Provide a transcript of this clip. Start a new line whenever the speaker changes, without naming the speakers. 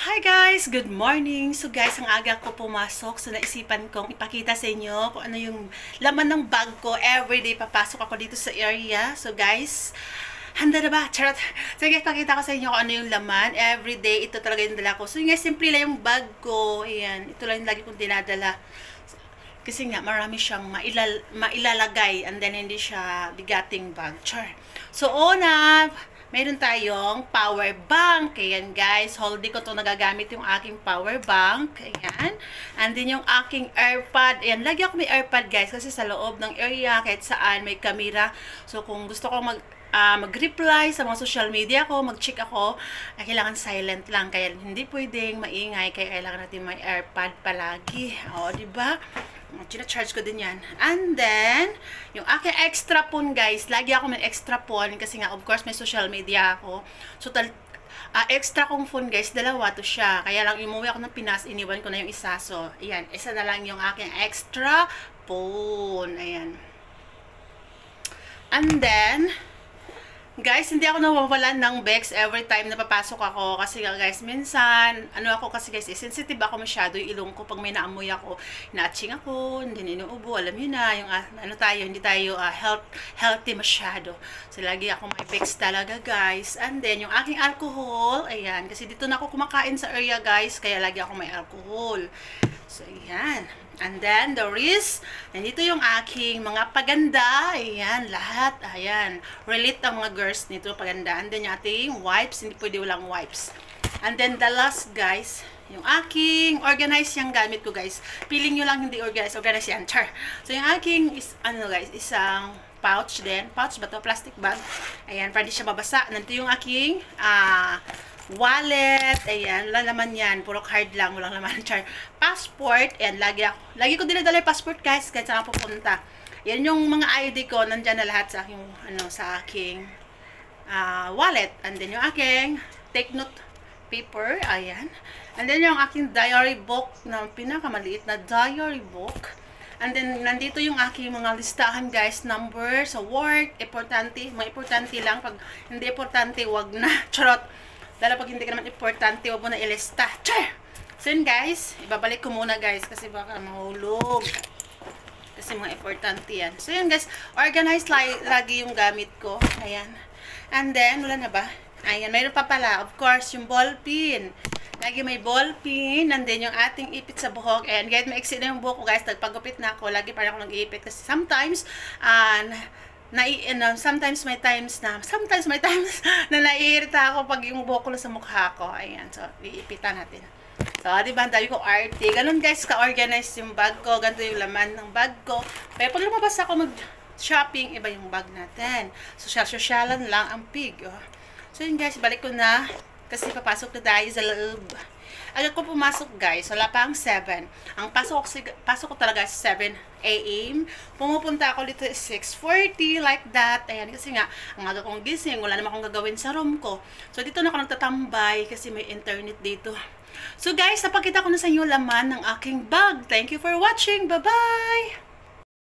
Hi guys! Good morning! So guys, ang aga ko pumasok, so naisipan kong ipakita sa inyo kung ano yung laman ng bag ko. Everyday papasok ako dito sa area. So guys, handa na ba? Charot! So guys, pakita ko sa inyo kung ano yung laman. Everyday, ito talaga yung dala ko. So guys, simple lang yung bag ko. Ayan, ito lang yung lagi kong dinadala. Kasi nga, marami siyang mailalagay and then hindi siya bigating bag. Char! So una, meron tayong power bank. Ayan guys, holding ko to nagagamit yung aking power bank. Ayan. And then yung aking AirPod. Ayan, lagi ako may AirPod guys kasi sa loob ng area kahit saan may camera. So kung gusto ko mag-reply sa mga social media ko, mag-check ako, kailangan silent lang. Kaya hindi pwedeng maingay. Kaya kailangan natin may AirPod palagi. O, diba? Charge ko din yan. And then, yung aking extra phone guys, lagi ako may extra phone kasi nga, of course, may social media ako. So, extra kong phone guys, dalawa to siya. Kaya lang, umuwi ako ng Pinas, iniwan ko na yung isa. So, ayan, isa na lang yung aking extra phone. Ayan. And then, guys, hindi ako nawawalan ng Bex every time na papasok ako. Kasi guys, minsan, ako kasi guys, sensitive ako masyado yung ilong ko. Pag may naamoy ako, na-atching ako, hindi inuubo. Alam yun na, yung hindi tayo healthy masyado. So, lagi ako may Bex talaga guys. And then, yung aking alcohol, ayan, kasi dito na ako kumakain sa area guys, kaya lagi ako may alcohol. So, ayan. And then, the wrist. Nandito yung aking mga paganda. Ayan, lahat. Ayan. Relate ang mga girls nito, paganda. And then, yung ating wipes. Hindi pwede walang wipes. And then, the last, guys, yung aking organized yung gamit ko, guys. Feeling nyo lang hindi organized. Organized yan. Char. So, yung aking, guys, isang pouch din. Pouch ba to? Plastic bag. Ayan, para di siya mabasa. Nandito yung aking, wallet, ayan, wala naman yan, puro card lang, walang laman, char. Passport, ayan, lagi ko dinadala yung passport guys, kahit saan pupunta. Yan yung mga ID ko, nandyan na lahat sa aking, sa aking wallet. And then yung aking take note paper, ayan. And then yung aking diary book, na pinakamaliit na diary book. And then, nandito yung aking mga listahan guys, number, sa work, importante, mga importante lang, pag hindi importante, wag na, charot. Lalo pag hindi ka naman importante, huwag mo na ilista. Char! So yun guys, ibabalik ko muna guys kasi baka mahulog. Kasi mga importante yan. So yun guys, organized lagi yung gamit ko. Ayan. And then, wala na ba? Ayan, mayroon pa pala. Of course, yung ball pin. Lagi may ball pin. And then yung ating ipit sa buhok. And kahit maiksi na yung buhok ko guys, nagpagupit na ako. Lagi pa rin ako nag-iipit kasi sometimes, sometimes may times na naiirita ako pag yung buhok ko sa mukha ko. Ayan, so iipitan natin. So, diba, ang dami ko arte. Ganun guys, ka-organize yung bag ko. Ganito yung laman ng bag ko. Pero pag lumabas ako mag-shopping, iba yung bag natin. Social-socialan lang ang pig. Oh. So yun guys, balik ko na. Kasi papasok na tayo sa loob. Agad ko pumasok guys, wala pa ang 7. Ang pasok ko talaga 7 AM. Pumupunta ako dito 6:40, like that. Ayan, kasi nga, ang aga kong gising, wala naman akong gagawin sa room ko. So, dito na ako nagtatambay kasi may internet dito. So, guys, napakita ko na sa inyo laman ng aking bag. Thank you for watching. Bye-bye!